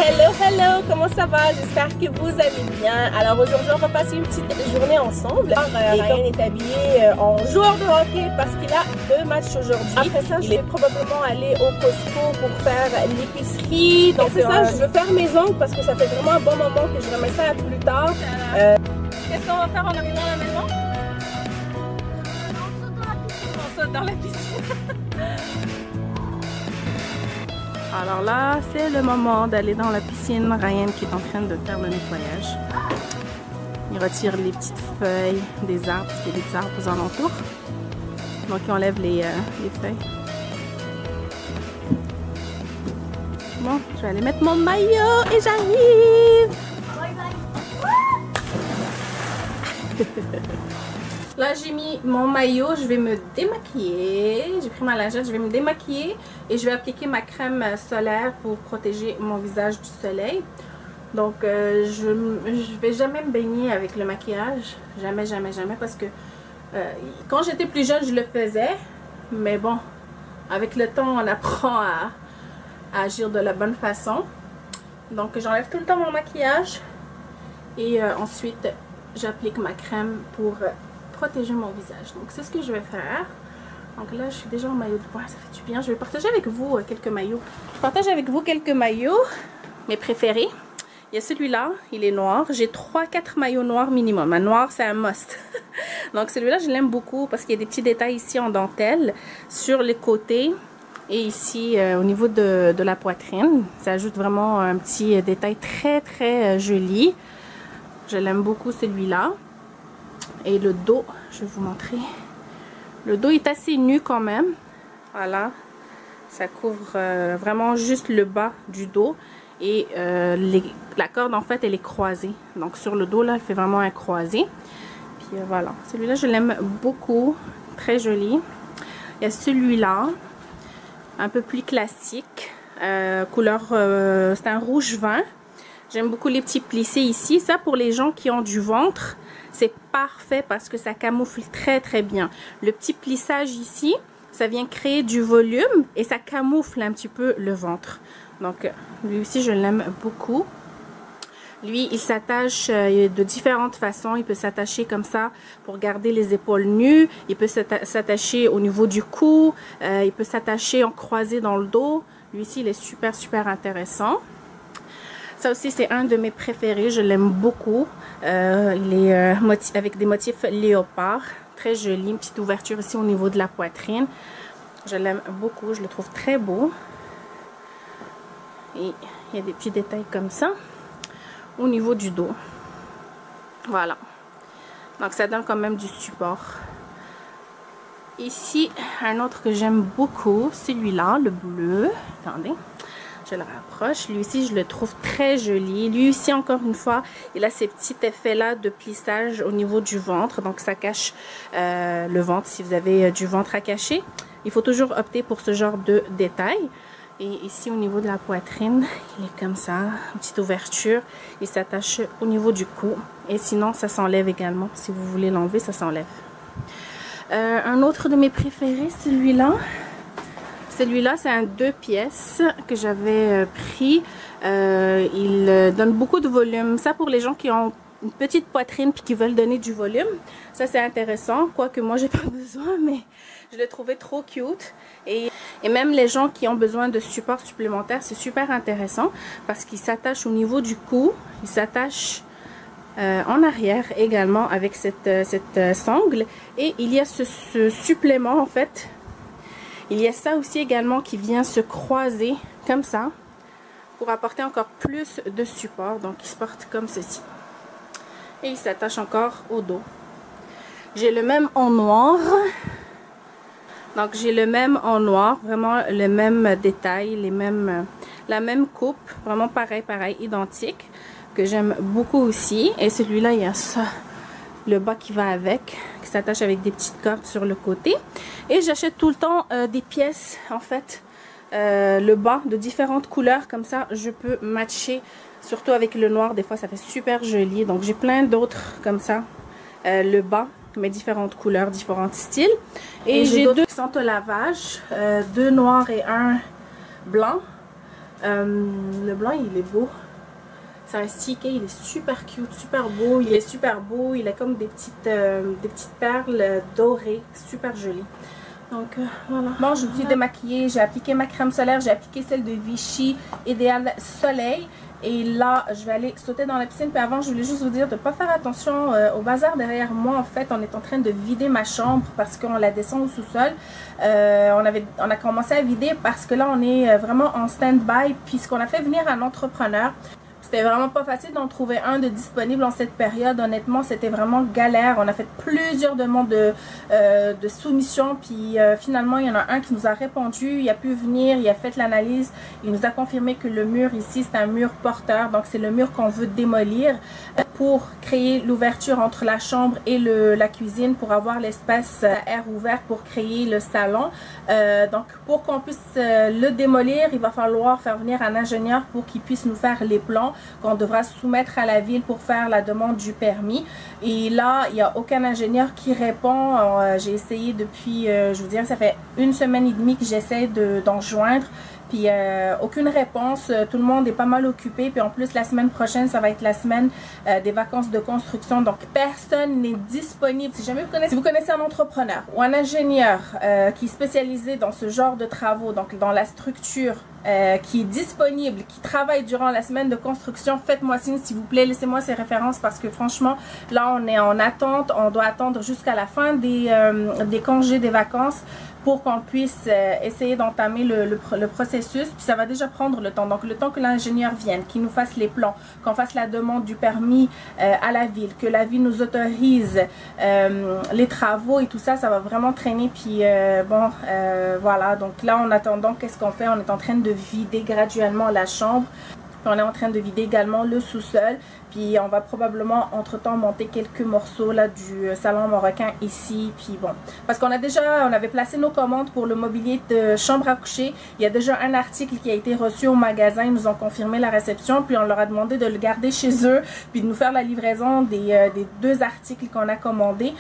Hello, hello, comment ça va? J'espère que vous allez bien. Alors aujourd'hui, on va passer une petite journée ensemble. Ryan est habillé en joueur de hockey parce qu'il a 2 matchs aujourd'hui. Après ça, je vais probablement aller au Costco pour faire l'épicerie. Donc c'est ça, je veux faire mes ongles parce que ça fait vraiment un bon moment que je remets ça plus tard. Qu'est-ce qu'on va faire en arrivant à la maison? On saute dans la piscine. Alors là, c'est le moment d'aller dans la piscine. Ryan qui est en train de faire le nettoyage. Il retire les petites feuilles des arbres, parce qu'il y a des arbres aux alentours. Donc il enlève les feuilles. Bon, je vais aller mettre mon maillot et j'arrive! Là, j'ai mis mon maillot, je vais me démaquiller. J'ai pris ma lingette, je vais me démaquiller et je vais appliquer ma crème solaire pour protéger mon visage du soleil. Donc, je vais jamais me baigner avec le maquillage. Jamais, jamais, jamais. Parce que quand j'étais plus jeune, je le faisais. Mais bon, avec le temps, on apprend à agir de la bonne façon. Donc, j'enlève tout le temps mon maquillage. Et ensuite, j'applique ma crème pour protéger mon visage. Donc c'est ce que je vais faire. Donc là je suis déjà en maillot de bain, ça fait du bien. Je vais partager avec vous quelques maillots. Je partage avec vous quelques maillots, mes préférés. Il y a celui-là, il est noir. J'ai 3-4 maillots noirs minimum. Un noir c'est un must. Donc celui-là je l'aime beaucoup parce qu'il y a des petits détails ici en dentelle sur les côtés et ici au niveau de la poitrine. Ça ajoute vraiment un petit détail très joli. Je l'aime beaucoup celui-là. Et le dos, je vais vous montrer. Le dos est assez nu quand même. Voilà. Ça couvre vraiment juste le bas du dos. Et la corde, en fait, elle est croisée. Donc, sur le dos, là, elle fait vraiment un croisé. Puis, voilà. Celui-là, je l'aime beaucoup. Très joli. Il y a celui-là. Un peu plus classique. Couleur, c'est un rouge vin. J'aime beaucoup les petits plissés ici. Ça, pour les gens qui ont du ventre, c'est parfait parce que ça camoufle très bien. Le petit plissage ici, ça vient créer du volume et ça camoufle un petit peu le ventre. Donc, lui aussi, je l'aime beaucoup. Lui, il s'attache de différentes façons. Il peut s'attacher comme ça pour garder les épaules nues. Il peut s'attacher au niveau du cou. Il peut s'attacher en croisé dans le dos. Lui aussi, il est super intéressant. Ça aussi, c'est un de mes préférés. Je l'aime beaucoup. Il est avec des motifs léopard. Très joli. Une petite ouverture ici au niveau de la poitrine. Je l'aime beaucoup. Je le trouve très beau. Et il y a des petits détails comme ça au niveau du dos. Voilà. Donc, ça donne quand même du support. Ici, un autre que j'aime beaucoup. Celui-là, le bleu. Attendez. Je le rapproche. Lui aussi, je le trouve très joli. Lui aussi, encore une fois, il a ces petits effets-là de plissage au niveau du ventre. Donc, ça cache le ventre si vous avez du ventre à cacher. Il faut toujours opter pour ce genre de détails. Et ici, au niveau de la poitrine, il est comme ça. Une petite ouverture. Il s'attache au niveau du cou. Et sinon, ça s'enlève également. Si vous voulez l'enlever, ça s'enlève. Un autre de mes préférés, celui-là. Celui-là, c'est un 2 pièces que j'avais pris. Il donne beaucoup de volume. Ça, pour les gens qui ont une petite poitrine puis qui veulent donner du volume, ça, c'est intéressant. Quoique moi, j'ai pas besoin, mais je l'ai trouvé trop cute. Et même les gens qui ont besoin de support supplémentaire, c'est super intéressant parce qu'il s'attache au niveau du cou. Il s'attache en arrière également avec cette sangle. Et il y a ce supplément, en fait. Il y a ça aussi également qui vient se croiser comme ça pour apporter encore plus de support. Donc, il se porte comme ceci. Et il s'attache encore au dos. J'ai le même en noir. Donc, j'ai le même en noir. Vraiment le même détail, la même coupe. Vraiment pareil, identique. Que j'aime beaucoup aussi. Et celui-là, il y a ça. Le bas qui va avec, qui s'attache avec des petites cordes sur le côté. Et j'achète tout le temps des pièces, en fait, le bas de différentes couleurs. Comme ça, je peux matcher, surtout avec le noir. Des fois, ça fait super joli. Donc, j'ai plein d'autres comme ça. Le bas, mais différentes couleurs, différents styles. Et j'ai 2 qui sont au lavage. 2 noirs et 1 blanc. Le blanc, il est beau. C'est un stické, il est super cute, super beau. Il est super beau. Il a comme des petites perles dorées, super jolies. Donc voilà. Bon, je me suis démaquillée, j'ai appliqué ma crème solaire, j'ai appliqué celle de Vichy Idéal Soleil. Et là, je vais aller sauter dans la piscine. Puis avant, je voulais juste vous dire de ne pas faire attention au bazar derrière moi. En fait, on est en train de vider ma chambre parce qu'on la descend au sous-sol. On a commencé à vider parce que là, on est vraiment en stand-by. Puisqu'on a fait venir un entrepreneur. C'était vraiment pas facile d'en trouver un de disponible en cette période. Honnêtement, c'était vraiment galère. On a fait plusieurs demandes de soumission. Puis finalement, il y en a un qui nous a répondu. Il a pu venir, il a fait l'analyse. Il nous a confirmé que le mur ici, c'est un mur porteur. Donc, c'est le mur qu'on veut démolir pour créer l'ouverture entre la chambre et la cuisine pour avoir l'espace à air ouvert pour créer le salon. Donc, pour qu'on puisse le démolir, il va falloir faire venir un ingénieur pour qu'il puisse nous faire les plans qu'on devra soumettre à la ville pour faire la demande du permis. Et là, il n'y a aucun ingénieur qui répond. J'ai essayé depuis, je vous dirais, ça fait 1 semaine et demie que j'essaie d'en joindre. Puis aucune réponse, tout le monde est pas mal occupé. Puis en plus, la semaine prochaine, ça va être la semaine des vacances de construction. Donc personne n'est disponible. Si jamais si vous connaissez un entrepreneur ou un ingénieur qui est spécialisé dans ce genre de travaux, donc dans la structure, qui est disponible, qui travaille durant la semaine de construction, faites-moi signe s'il vous plaît, laissez-moi ces références parce que franchement, là on est en attente, on doit attendre jusqu'à la fin des congés des vacances pour qu'on puisse essayer d'entamer le processus. Puis ça va déjà prendre le temps. Donc le temps que l'ingénieur vienne, qu'il nous fasse les plans, qu'on fasse la demande du permis à la ville, que la ville nous autorise les travaux et tout ça, ça va vraiment traîner. Puis voilà. Donc là en attendant, qu'est-ce qu'on fait? On est en train de vider graduellement la chambre. Puis on est en train de vider également le sous-sol. Puis on va probablement entre-temps monter quelques morceaux là du salon marocain ici. Puis bon, parce qu'on avait placé nos commandes pour le mobilier de chambre à coucher. Il y a déjà un article qui a été reçu au magasin. Ils nous ont confirmé la réception. Puis on leur a demandé de le garder chez eux. Puis de nous faire la livraison des 2 articles qu'on a commandés.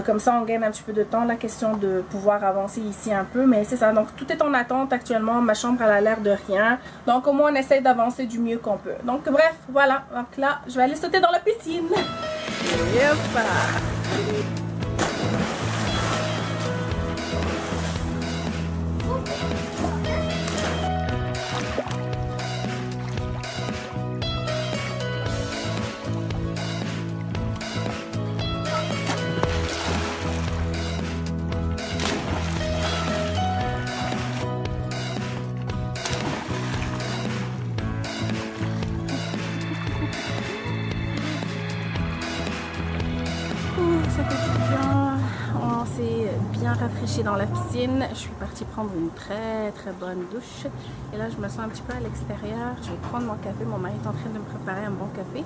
Comme ça on gagne un petit peu de temps. La question de pouvoir avancer ici un peu. Mais c'est ça. Donc tout est en attente actuellement. Ma chambre elle a l'air de rien. Donc au moins on essaye d'avancer du mieux qu'on peut. Donc bref, voilà. Donc là, je vais aller sauter dans la piscine. Yep. On s'est bien rafraîchi dans la piscine. Je suis partie prendre une très bonne douche. Et là, je me sens un petit peu à l'extérieur. Je vais prendre mon café. Mon mari est en train de me préparer un bon café.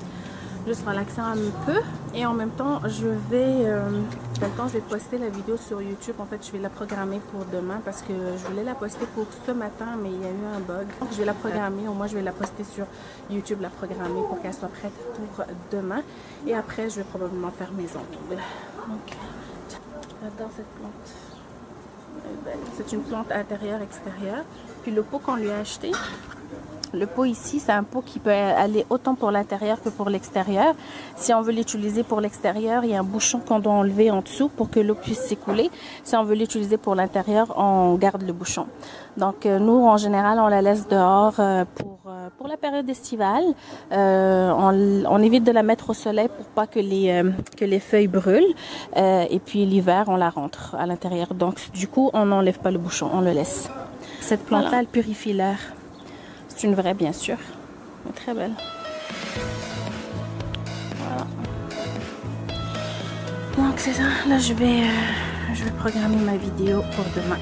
Juste relaxer un peu. Et en même temps, je vais poster la vidéo sur YouTube. En fait, je vais la programmer pour demain parce que je voulais la poster pour ce matin, mais il y a eu un bug. Donc, je vais la programmer. Au moins, je vais la poster sur YouTube, la programmer pour qu'elle soit prête pour demain. Et après, je vais probablement faire mes ongles. Donc, j'adore cette plante. C'est une plante intérieure-extérieure. Puis le pot qu'on lui a acheté, le pot ici, c'est un pot qui peut aller autant pour l'intérieur que pour l'extérieur. Si on veut l'utiliser pour l'extérieur, il y a un bouchon qu'on doit enlever en dessous pour que l'eau puisse s'écouler. Si on veut l'utiliser pour l'intérieur, on garde le bouchon. Donc nous, en général, on la laisse dehors pour la période estivale. On évite de la mettre au soleil pour pas que les feuilles brûlent. Et puis l'hiver, on la rentre à l'intérieur. Donc du coup, on n'enlève pas le bouchon, on le laisse. Cette plante-là, elle purifie l'air. C'est une vraie, bien sûr. Elle est très belle. Voilà. Donc c'est ça. Là, je vais programmer ma vidéo pour demain.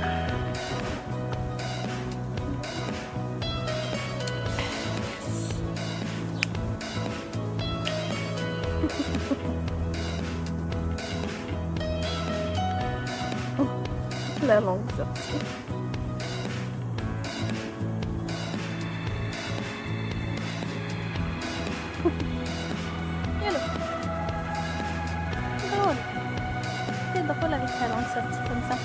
La longue sortie. Sortie comme ça.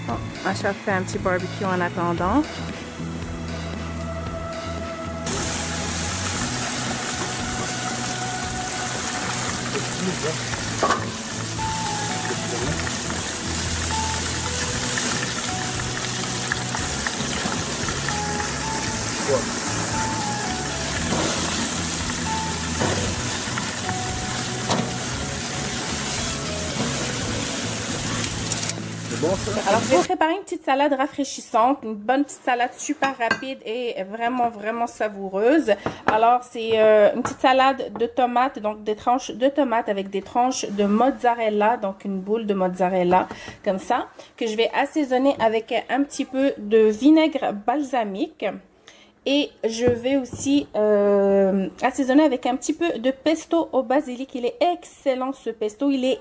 Bon, Ma chef fait un petit barbecue en attendant. Alors, je vais préparer une petite salade rafraîchissante, une bonne petite salade super rapide et vraiment, vraiment savoureuse. Alors, c'est une petite salade de tomates, donc des tranches de tomates avec des tranches de mozzarella, donc une boule de mozzarella comme ça, que je vais assaisonner avec un petit peu de vinaigre balsamique. Et je vais aussi assaisonner avec un petit peu de pesto au basilic. Il est excellent ce pesto, il est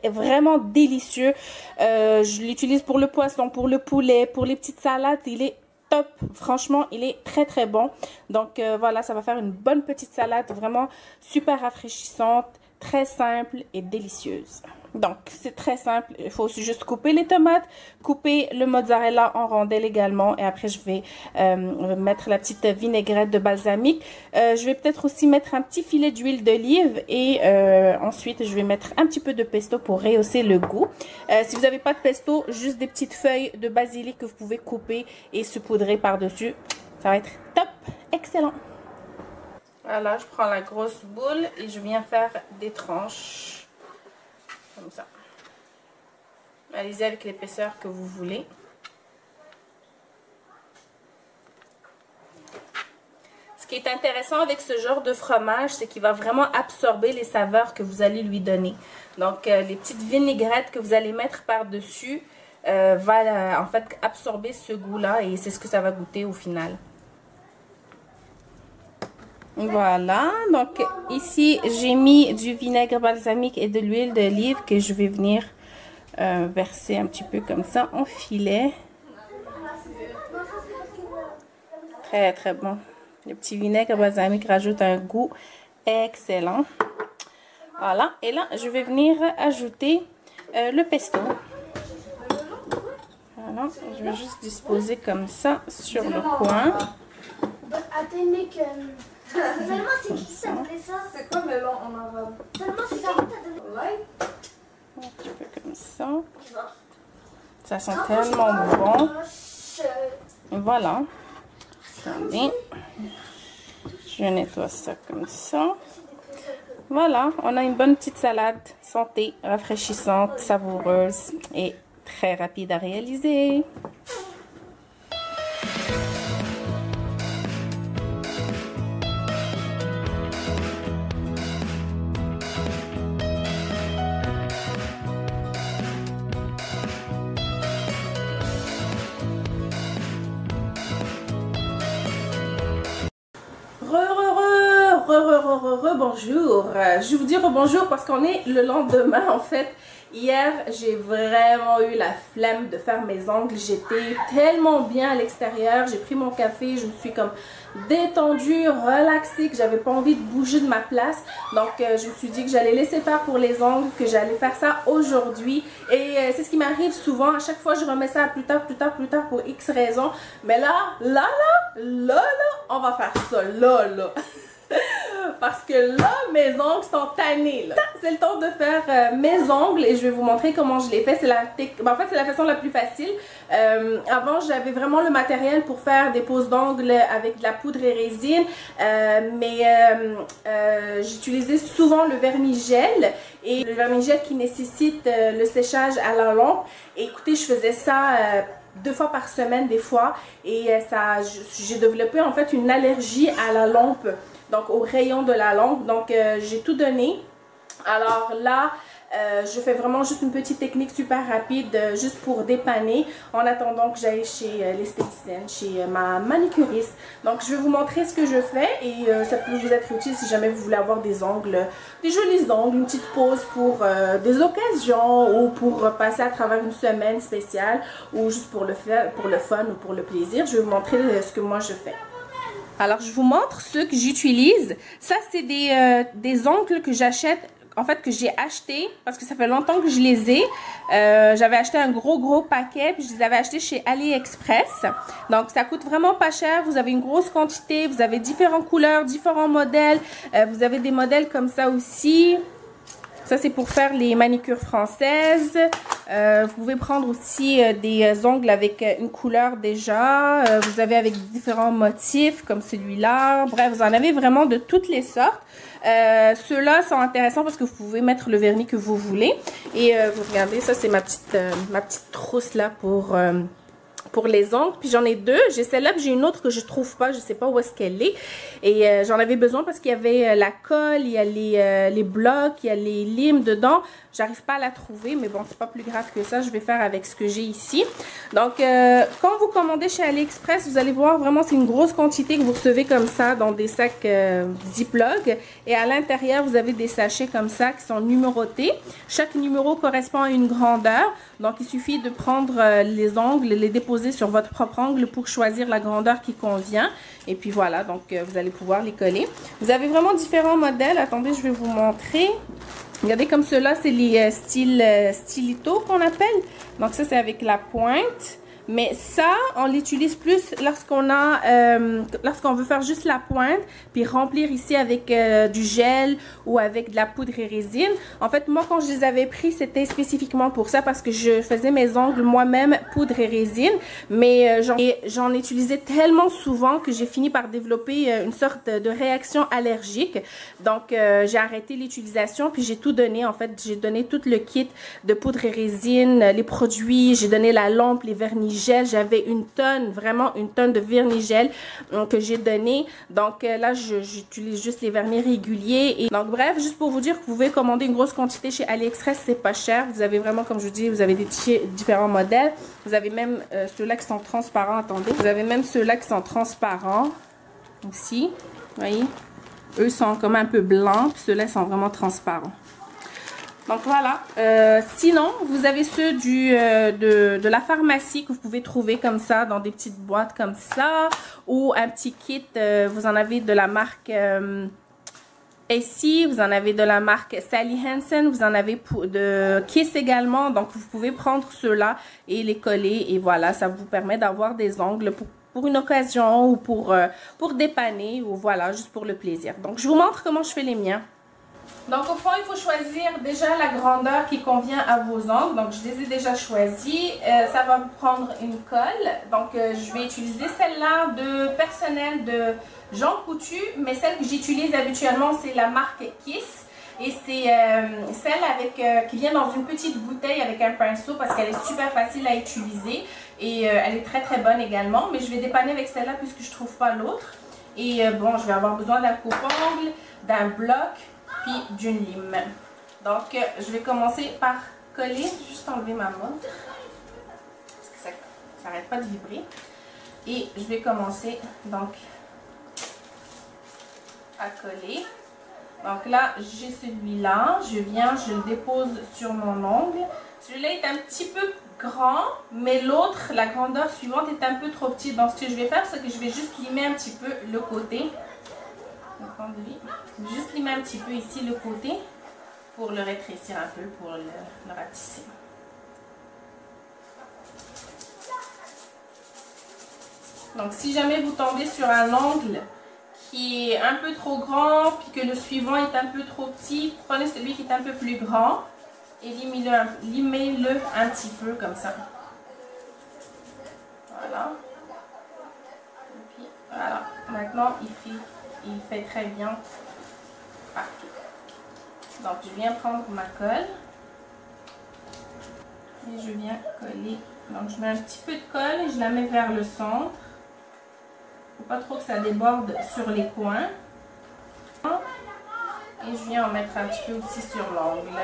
vraiment délicieux. Je l'utilise pour le poisson, pour le poulet, pour les petites salades. Il est top, franchement, il est très très bon. Donc voilà, ça va faire une bonne petite salade vraiment super rafraîchissante, très simple et délicieuse. Donc, c'est très simple. Il faut aussi juste couper les tomates, couper le mozzarella en rondelles également. Et après, je vais mettre la petite vinaigrette de balsamique. Je vais peut-être aussi mettre un petit filet d'huile d'olive. Et ensuite, je vais mettre un petit peu de pesto pour rehausser le goût. Si vous n'avez pas de pesto, juste des petites feuilles de basilic que vous pouvez couper et saupoudrer par-dessus. Ça va être top, excellent. Voilà, je prends la grosse boule et je viens faire des tranches. Comme ça. Allez-y avec l'épaisseur que vous voulez. Ce qui est intéressant avec ce genre de fromage, c'est qu'il va vraiment absorber les saveurs que vous allez lui donner. Donc, les petites vinaigrettes que vous allez mettre par-dessus va en fait absorber ce goût-là et c'est ce que ça va goûter au final. Voilà, donc ici j'ai mis du vinaigre balsamique et de l'huile d'olive que je vais venir verser un petit peu comme ça en filet. Très très bon. Le petit vinaigre balsamique rajoute un goût excellent. Voilà, et là je vais venir ajouter le pesto. Voilà, je vais juste disposer comme ça sur le coin. Seulement c'est qui ça fait ça? C'est quoi melon en arabe? Seulement c'est ça. Un petit peu comme ça. Ça sent tellement bon. Et voilà. Attendez. Je nettoie ça comme ça. Voilà, on a une bonne petite salade santé, rafraîchissante, savoureuse et très rapide à réaliser. Bonjour, je vais vous dire bonjour parce qu'on est le lendemain en fait. Hier j'ai vraiment eu la flemme de faire mes ongles, j'étais tellement bien à l'extérieur, j'ai pris mon café, je me suis comme détendue, relaxée, que j'avais pas envie de bouger de ma place. Donc je me suis dit que j'allais laisser faire pour les ongles, que j'allais faire ça aujourd'hui. Et c'est ce qui m'arrive souvent, à chaque fois je remets ça à plus tard pour X raisons. Mais là, on va faire ça, là. Parce que là, mes ongles sont tannés. C'est le temps de faire mes ongles et je vais vous montrer comment je les fais. C'est en fait, c'est la façon la plus facile. Avant, j'avais vraiment le matériel pour faire des poses d'ongles avec de la poudre et résine. J'utilisais souvent le vernis-gel. Et le vernis-gel qui nécessite le séchage à la lampe. Et écoutez, je faisais ça 2 fois par semaine des fois. Et j'ai développé en fait une allergie à la lampe. Donc au rayon de la lampe, donc j'ai tout donné. Alors là, je fais vraiment juste une petite technique super rapide, juste pour dépanner, en attendant que j'aille chez l'esthéticienne, chez ma manicuriste. Donc je vais vous montrer ce que je fais et ça peut vous être utile si jamais vous voulez avoir des ongles, des jolis ongles, une petite pause pour des occasions ou pour passer à travers une semaine spéciale ou juste pour le fun ou pour le plaisir. Je vais vous montrer ce que moi je fais. Alors, je vous montre ceux que j'utilise. Ça, c'est des ongles que j'achète en fait que j'ai acheté parce que ça fait longtemps que je les ai. J'avais acheté un gros paquet puis je les avais achetés chez AliExpress. Donc ça coûte vraiment pas cher. Vous avez une grosse quantité, vous avez différentes couleurs, différents modèles. Vous avez des modèles comme ça aussi. Ça, c'est pour faire les manicures françaises. Vous pouvez prendre aussi des ongles avec une couleur déjà. Vous avez avec différents motifs comme celui-là. Bref, vous en avez vraiment de toutes les sortes. Ceux-là sont intéressants parce que vous pouvez mettre le vernis que vous voulez. Et vous regardez, ça, c'est ma petite trousse là pour les ongles. Puis j'en ai deux. J'ai celle-là, puis j'ai une autre que je trouve pas. Je sais pas où est-ce qu'elle est. Et j'en avais besoin parce qu'il y avait la colle, il y a les blocs, il y a les limes dedans. J'arrive pas à la trouver, mais bon, c'est pas plus grave que ça. Je vais faire avec ce que j'ai ici. Donc, quand vous commandez chez AliExpress, vous allez voir vraiment, c'est une grosse quantité que vous recevez comme ça dans des sacs Ziploc. Et à l'intérieur, vous avez des sachets comme ça qui sont numérotés. Chaque numéro correspond à une grandeur. Donc, il suffit de prendre les ongles, les déposer sur votre propre ongle pour choisir la grandeur qui convient. Et puis voilà, donc vous allez pouvoir les coller. Vous avez vraiment différents modèles. Attendez, je vais vous montrer. Regardez comme ceux-là, c'est les stylitos qu'on appelle. Donc ça, c'est avec la pointe. Mais ça, on l'utilise plus lorsqu'on veut faire juste la pointe, puis remplir ici avec du gel ou avec de la poudre et résine. En fait, moi, quand je les avais pris, c'était spécifiquement pour ça parce que je faisais mes ongles moi-même poudre et résine. Mais j'en utilisais tellement souvent que j'ai fini par développer une sorte de réaction allergique. Donc, j'ai arrêté l'utilisation, puis j'ai tout donné. En fait, j'ai donné tout le kit de poudre et résine, les produits, j'ai donné la lampe, les vernis gel. J'avais une tonne, vraiment une tonne de vernis gel que j'ai donné. Donc là, j'utilise juste les vernis réguliers. Et donc bref, juste pour vous dire que vous pouvez commander une grosse quantité chez AliExpress, c'est pas cher. Vous avez vraiment, comme je vous dis, vous avez des différents modèles. Vous avez même ceux-là qui sont transparents. Attendez, vous avez même ceux-là qui sont transparents aussi. Vous voyez, eux sont comme un peu blancs, puis ceux-là sont vraiment transparents. Donc voilà, sinon vous avez ceux de la pharmacie que vous pouvez trouver comme ça dans des petites boîtes comme ça, ou un petit kit, vous en avez de la marque Essie, vous en avez de la marque Sally Hansen, vous en avez de Kiss également. Donc vous pouvez prendre ceux-là et les coller et voilà, ça vous permet d'avoir des ongles pour une occasion ou pour dépanner ou voilà, juste pour le plaisir. Donc je vous montre comment je fais les miens. Donc au fond, il faut choisir déjà la grandeur qui convient à vos ongles. Donc je les ai déjà choisis. Ça va vous prendre une colle. Donc je vais utiliser celle-là de personnel de Jean Coutu. Mais celle que j'utilise habituellement, c'est la marque Kiss. Et c'est celle qui vient dans une petite bouteille avec un pinceau parce qu'elle est super facile à utiliser. Et elle est très très bonne également. Mais je vais dépanner avec celle-là puisque je ne trouve pas l'autre. Et bon, je vais avoir besoin d'un coupe-ongle, d'un bloc, puis d'une lime. Donc, je vais commencer par coller, juste enlever ma montre, parce que ça n'arrête pas de vibrer. Et je vais commencer donc à coller. Donc là, j'ai celui-là, je le dépose sur mon ongle. Celui-là est un petit peu grand, mais l'autre, la grandeur suivante est un peu trop petite. Donc, ce que je vais faire, c'est que je vais juste limer un petit peu le côté. Juste limer un petit peu ici le côté pour le rétrécir un peu, pour le ratisser. Donc si jamais vous tombez sur un ongle qui est un peu trop grand puis que le suivant est un peu trop petit, prenez celui qui est un peu plus grand et limez-le un petit peu comme ça. Voilà. Et puis voilà. Maintenant il fait très bien partout. Donc je viens prendre ma colle et je viens coller. Donc je mets un petit peu de colle et je la mets vers le centre. Il ne faut pas trop que ça déborde sur les coins. Et je viens en mettre un petit peu aussi sur l'ongle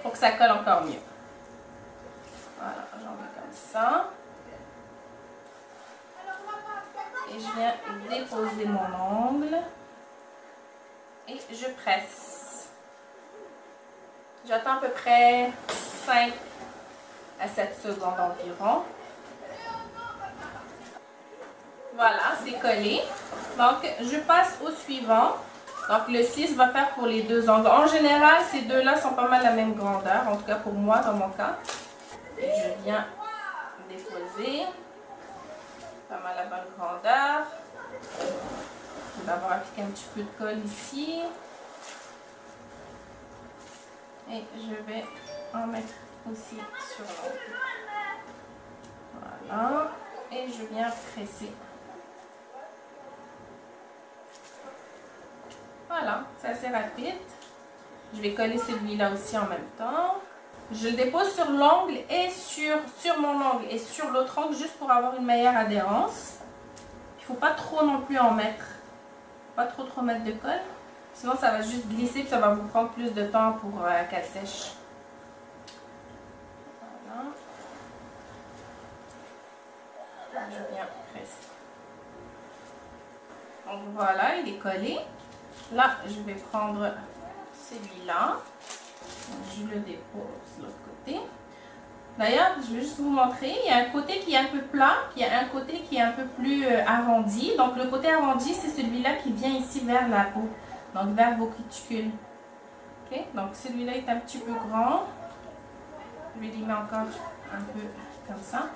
pour que ça colle encore mieux. Voilà, j'en mets comme ça. Et je viens déposer mon ongle et je presse. J'attends à peu près 5 à 7 secondes environ. Voilà, c'est collé. Donc, je passe au suivant. Donc le 6 va faire pour les deux angles. En général, ces deux-là sont pas mal la même grandeur, en tout cas pour moi dans mon cas. Et je viens déposer pas mal la bonne grandeur. Je vais avoir appliqué un petit peu de colle ici. Et je vais en mettre aussi sur l'ongle. Voilà. Et je viens presser. Voilà, c'est assez rapide. Je vais coller celui-là aussi en même temps. Je le dépose sur l'ongle et sur mon ongle et sur l'autre ongle juste pour avoir une meilleure adhérence. Il ne faut pas trop non plus en mettre. Pas trop mettre de colle. Sinon ça va juste glisser et ça va vous prendre plus de temps pour qu'elle sèche. Voilà. Je viens presser. Donc voilà, il est collé. Là, je vais prendre celui-là. Je le dépose de l'autre côté. D'ailleurs, je vais juste vous montrer. Il y a un côté qui est un peu plat, puis il y a un côté qui est un peu plus arrondi. Donc, le côté arrondi, c'est celui-là qui vient ici vers la peau. Donc, vers vos cuticules. Ok? Donc, celui-là est un petit peu grand. Je vais limer encore un peu comme ça.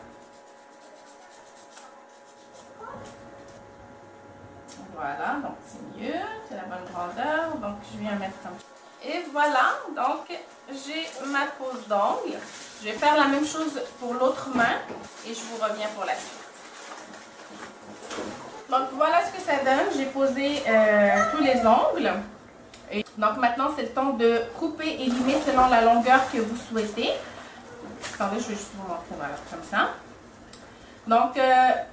Voilà, donc c'est mieux, c'est la bonne grandeur, donc je viens mettre comme ça. Et voilà, donc j'ai ma pose d'ongle. Je vais faire la même chose pour l'autre main et je vous reviens pour la suite. Donc voilà ce que ça donne, j'ai posé tous les ongles. Et donc maintenant c'est le temps de couper et limer selon la longueur que vous souhaitez. Attendez, je vais juste vous montrer, voilà, comme ça. Donc,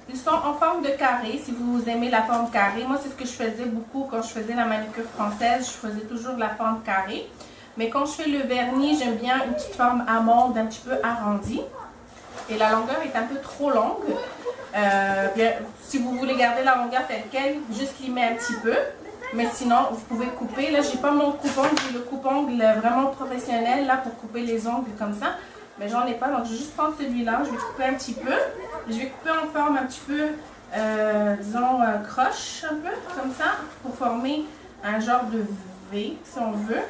ils sont en forme de carré, si vous aimez la forme carrée. Moi, c'est ce que je faisais beaucoup quand je faisais la manucure française. Je faisais toujours la forme carrée. Mais quand je fais le vernis, j'aime bien une petite forme amande, un petit peu arrondie. Et la longueur est un peu trop longue. Bien, si vous voulez garder la longueur telle qu'elle, juste limer un petit peu. Mais sinon, vous pouvez couper. Là, j'ai pas mon coupe-ongle, j'ai le coupe-ongle vraiment professionnel là pour couper les ongles comme ça. Mais j'en ai pas, donc je vais juste prendre celui-là, je vais couper un petit peu. Je vais couper en forme un petit peu, disons, croche, un peu, comme ça, pour former un genre de V, si on veut.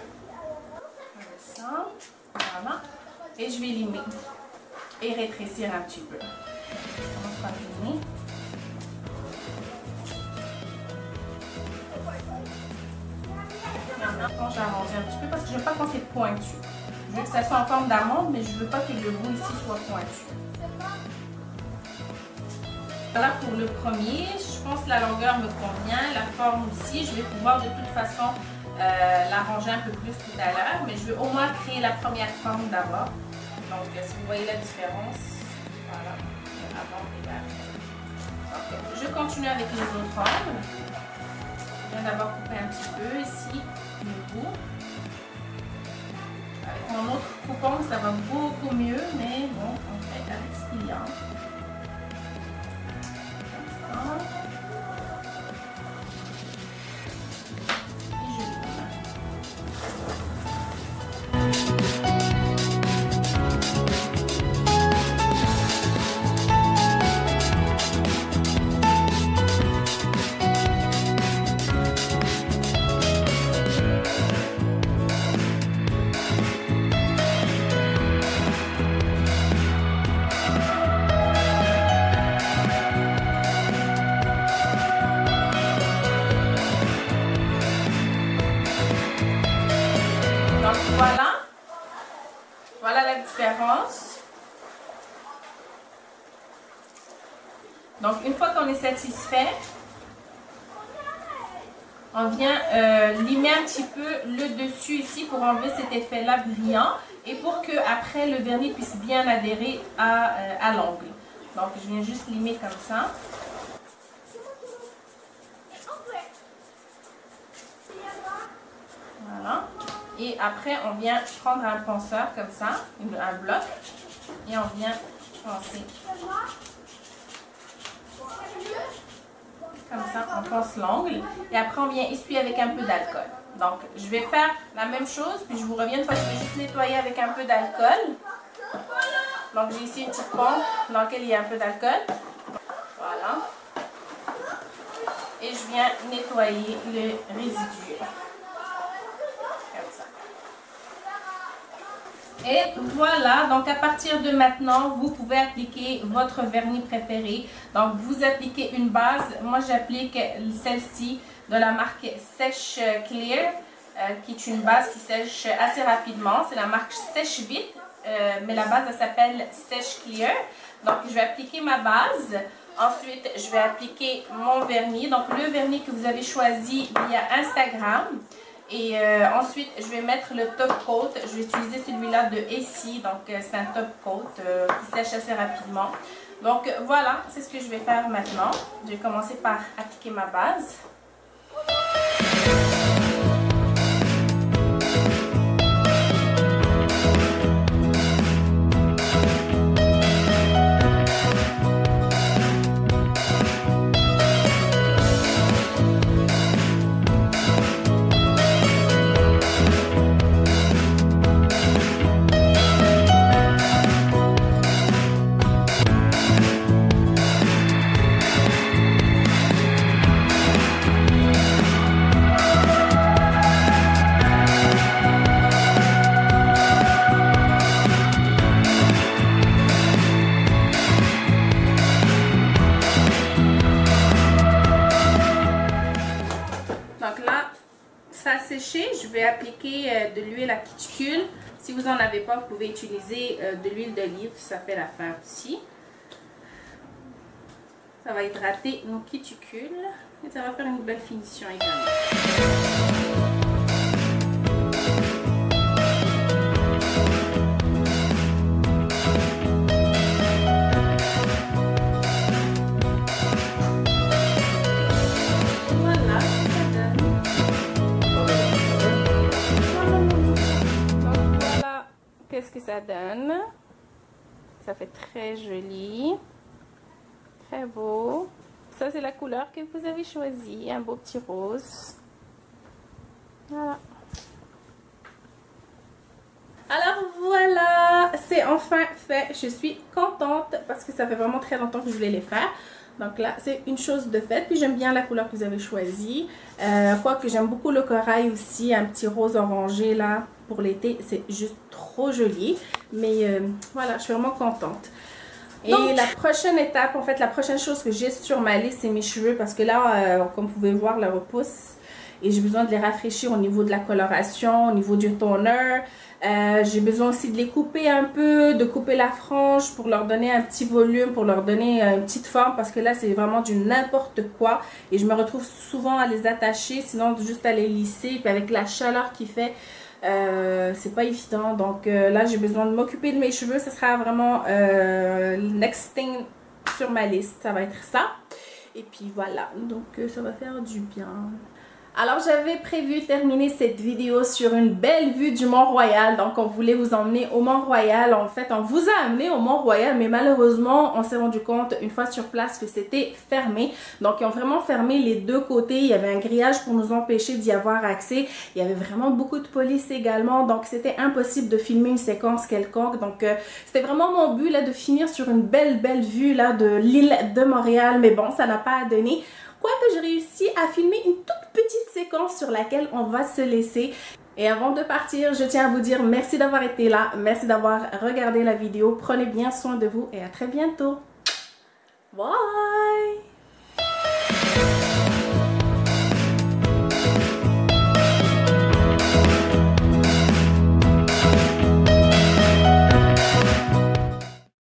Comme ça, voilà. Et je vais limer et rétrécir un petit peu. On commence par limer. Maintenant, j'arrondis un petit peu parce que je n'aime pas quand c'est pointu. Je veux que ça soit en forme d'amande, mais je ne veux pas que le bout ici soit pointu. Voilà pour le premier. Je pense que la longueur me convient. La forme aussi, je vais pouvoir de toute façon l'arranger un peu plus tout à l'heure. Mais je vais au moins créer la première forme d'abord. Donc, si vous voyez la différence, voilà, avant et après. Donc, je continue avec les autres ongles. Je viens d'abord couper un petit peu ici, le bout. Avec mon autre coupe-ongle, ça va beaucoup mieux, mais bon, on fait avec ce qu'il y a. Comme ça. Et je lime. Voilà la différence. Donc, une fois qu'on est satisfait, on vient limer un petit peu le dessus ici pour enlever cet effet-là brillant et pour que après le vernis puisse bien adhérer à l'ongle. Donc, je viens juste limer comme ça. Voilà. Et après, on vient prendre un ponceur comme ça, un bloc, et on vient poncer. Comme ça, on ponce l'ongle. Et après, on vient essuyer avec un peu d'alcool. Donc, je vais faire la même chose, puis je vous reviens une fois que je vais juste nettoyer avec un peu d'alcool. Donc, j'ai ici une petite pompe dans laquelle il y a un peu d'alcool. Voilà. et je viens nettoyer le résidu. Comme ça. Et voilà, donc à partir de maintenant, vous pouvez appliquer votre vernis préféré. Donc vous appliquez une base. Moi j'applique celle-ci de la marque Sèche Clear, qui est une base qui sèche assez rapidement. C'est la marque Sèche Vite, mais la base elle s'appelle Sèche Clear. Donc je vais appliquer ma base. Ensuite je vais appliquer mon vernis. Donc le vernis que vous avez choisi via Instagram. Et ensuite, je vais mettre le top coat. Je vais utiliser celui-là de Essie. Donc, c'est un top coat qui sèche assez rapidement. Donc, voilà, c'est ce que je vais faire maintenant. Je vais commencer par appliquer ma base. Je vais appliquer de l'huile à cuticule. Si vous n'en avez pas, vous pouvez utiliser de l'huile d'olive, ça fait l'affaire aussi. Ça va hydrater nos cuticules et ça va faire une belle finition également. Qu'est-ce que ça donne? Ça fait très joli, très beau. Ça c'est la couleur que vous avez choisie, un beau petit rose. Voilà. Alors voilà, c'est enfin fait. Je suis contente parce que ça fait vraiment très longtemps que je voulais les faire. Donc là, c'est une chose de faite. Puis j'aime bien la couleur que vous avez choisie. Quoique j'aime beaucoup le corail aussi, un petit rose orangé là pour l'été. C'est juste trop joli. Mais voilà, je suis vraiment contente. Et donc, la prochaine étape, en fait, la prochaine chose que j'ai sur ma liste, c'est mes cheveux. Parce que là, comme vous pouvez voir, le repousse. Et j'ai besoin de les rafraîchir au niveau de la coloration, au niveau du toner. J'ai besoin aussi de les couper un peu, de couper la frange pour leur donner un petit volume, pour leur donner une petite forme. Parce que là, c'est vraiment du n'importe quoi. Et je me retrouve souvent à les attacher, sinon juste à les lisser. Puis avec la chaleur qu'il fait, c'est pas évident. Donc là, j'ai besoin de m'occuper de mes cheveux. Ce sera vraiment next thing sur ma liste. Ça va être ça. Et puis voilà, donc ça va faire du bien. Alors j'avais prévu terminer cette vidéo sur une belle vue du Mont-Royal. Donc on voulait vous emmener au Mont-Royal. En fait on vous a amené au Mont-Royal, mais malheureusement on s'est rendu compte une fois sur place que c'était fermé. Donc ils ont vraiment fermé les deux côtés. Il y avait un grillage pour nous empêcher d'y avoir accès. Il y avait vraiment beaucoup de police également. Donc c'était impossible de filmer une séquence quelconque. Donc c'était vraiment mon but là de finir sur une belle vue là de l'île de Montréal. Mais bon, ça n'a pas donné. Quoique j'ai réussi à filmer une toute petite séquence sur laquelle on va se laisser. Et avant de partir, je tiens à vous dire merci d'avoir été là. Merci d'avoir regardé la vidéo. Prenez bien soin de vous et à très bientôt. Bye!